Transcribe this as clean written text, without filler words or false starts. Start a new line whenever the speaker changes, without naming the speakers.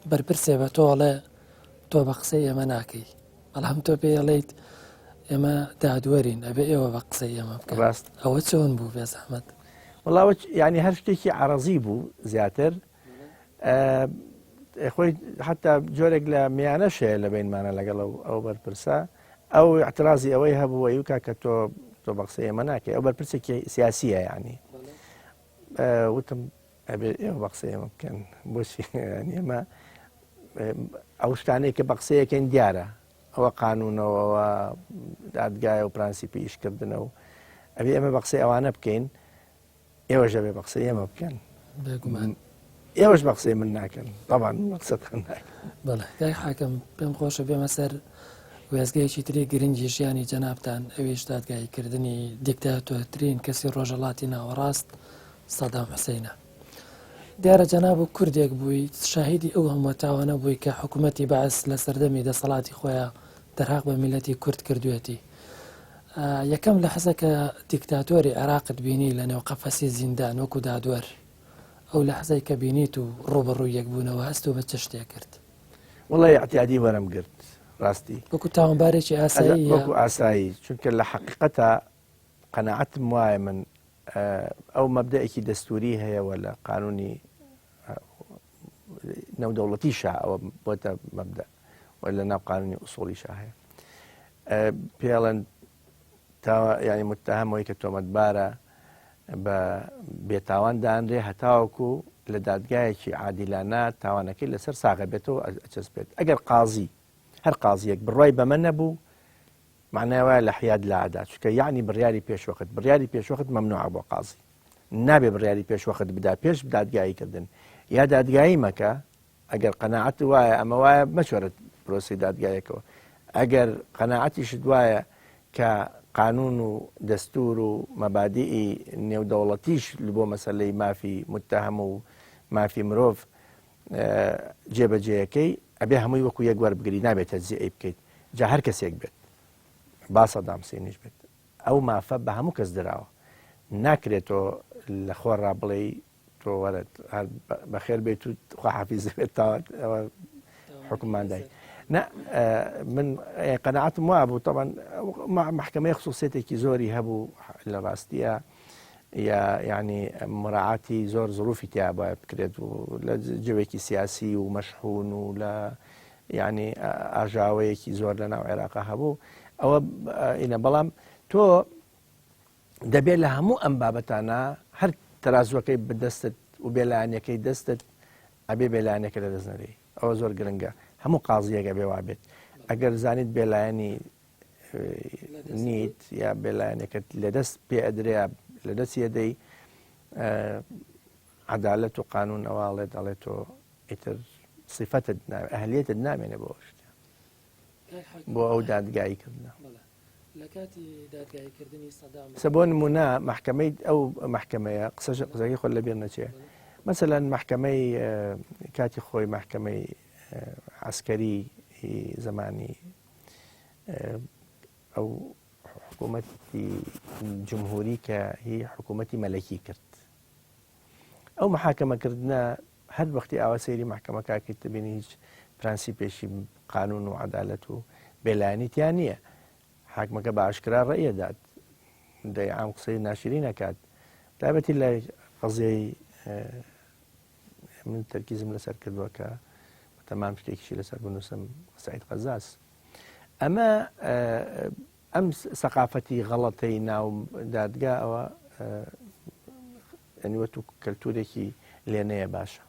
بەرپرسێ بە تۆڵێ تۆ بە قسەی ئێمە ناکەی، بەڵام تۆ پێڵیت ئێمە دادوەرین ئەبێ ئێوە بە قسەی ئێمە بکەن.
ڕاست
ئەوە چۆن بوو بێ زەحمەت؟
وڵاوە ینی هەر شتێکی عەرەزی بوو زیاتر خۆی حتا جۆرێک لە میانەشەیە لە بینمانە لەگەڵ ئەو بەرپرسە ئەو اعترازی ئەوەی هەبوو وەیوکا کە تۆ بە قسەی ئێمە ناکەی، ئەو بەرپرسێکی سیاسیە یعنی وتم ئەبێ ئێوە بە قسەی ئێمە بکەن بۆچی ئێمە ئەو شتانەی کە بە قسەیەکەین دیارە ئەوە قانونەوەەوە دادگایە و پرانسیپی ئیشکردنە و ئەبێ ئێمە بە قسەی ئەوانە بکەین، ئێوەش ئەبێ بە قسەی ئێمە بکەن
بێگومان
ئێوەش بە قسەی من ناکەن طبعاً مەقسەدتان ناکەن.
بەڵێ کای حاکم پێم خۆشە بێمە سەر وێزگەیەکی تری گرنگی ژیانی جەنابتان ئەویش دادگایکردنی دیکتاتۆرترین کەسی ڕۆژەڵاتی ناوەڕاست سەدام حوسێنە. دیارە جەناب و کوردێک بووی شاهیدی ئەو هەموو تاوانە بووی کە حکوومەتی بەعس لە سەردەمی دەسەڵاتی خۆیان دەرهاق بە میلەتی کورد کردوێتی. یەکەم لە حەزەکە دیکتاتۆری عێراقت بینی لە نێو قەفەسی زیندان وەکو دادوەر، ئەو لە حەزەی کە بینیت و ڕوبەڕووی یەکبوونەوە هەست و بە چ شتێک کرد؟
وڵی اعتیادی وەرم گرت ڕاستی
وەکو تاوانبارێکی ئاسایی
وەکو ئاسایی، چونکە لە حقیقەتە قەناعەتم وایە من ئەو مەبدەئێکی دەستوری هەیەوە لە قانونی نەودەوڵەتیشە ئەوە بۆتە مەبدە و لە ناو قانونی ئوسوڵیشە هەیە پێڵەن ینی متتەهەمەوەی کە تۆمەتبارە بە بێتاوان دانرێ هەتاوەکو لە دادگایەکی عادیلانە تاوانەکەی لەسەر ساغە بێتەوە ئەچەس بێت. ئەگەر قازی هەر قازیەک بڕای بەمە نەبوو معناوە لە حیاد لە عادات، چکە یعنی بڕیاری پێشوەخت مەمنوعە بۆ قازی، نابێ بڕیاری پێشوەخت بدا پێش دادگاییکردن یا دادگایی مەکە. ئەگەر قەناعەت وایە ئەمە وایە مەچۆرە پرۆسی دادگایەکەوە، ئەگەر قەناعەتیشت وایە کە قانون و دەستور و مەبادیئی نێودەوڵەتیش بۆ مەسەلەی مافی متتەهەم و مافی مرۆڤ جێبەجێیەکەی ئەبێ هەمووی وەکو یەک وەربگری، نابێت تەجزیە بکەیت جا هەر کەسێک بێت با سەدام حوسێنیش بێت. ئەو مافە بە هەموو کەس دراوە، ناکرێتەوە لە خۆڕا بڵێ تۆ وەرە بەخێر بێت و خواحافیز بێت ئەوە حکوماندای. من قەناعەتم وابوو طبعا محکمەی خصوصیەتێکی زۆری هەبوو لە ڕاستیە یعنی مراعاتی زۆر ظروفی تیا باید بکرێت و لە جوێکی سیاسی و مەشحون و لە یعنی ئاژاوەیەکی زۆر لە ناو عێراقا هەبوو ئەوە ئینە. بەڵام تۆ دەبێت لە هەموو ئەم بابەتانە هەر تەرازوەکەی بەدەستت و بێلایەنەکەی دەستت ئەبێ بێلایەنەکە لە دەست نەدەی، ئەوە زۆر گرنگە. هەموو قازیەکە بێ وابێت ئەگەر زانیت بێلایەنی نیت یا بێلایەنەکەت لەدەست پێ ئەدرێ لە دەستی دەی عەدالەت و قانون ئەواڵێت ئەڵێت تۆ ئیتر صفەتت ئەهلیەتت نامێنێ بۆ شتێ بۆ ئەو دادگاییکردنە.
لە کاتی دادگایکردنی سەدام
بۆ نمونە محکمەی ئەو محکمەیە قسەی خۆ لەبیر نەچێ، مەسەلەن محکمەی کاتی خۆی محکمەی عسکەری زمانی ئەو حکوومەتی جمهوری کە هی حکوومەتی مەلەکی کرد، ئەو محاکەمەکردنە هەر وەختی ئاوا سەیری محکەمەکەکەیت دەبینی هیچ پرانسیپێکی قانون و عەدالەت و بێلایەنیتیان نییە. حاکمەکە بە ئاشکرا ڕێیە دات دەیعام قسەی ناشرین نەکات. تایبەتی لە قەزیەی من تەرکیزم لەسەر کردووە کە تەمام شتێکیشی لەسەر بنووسم سەعید قەزاز. ئەمە ئەم سەقافەتی غەڵەتەی ناو دادگا ئەوە ئەنیوەت و کەلتورێکی لێنەیە باشە.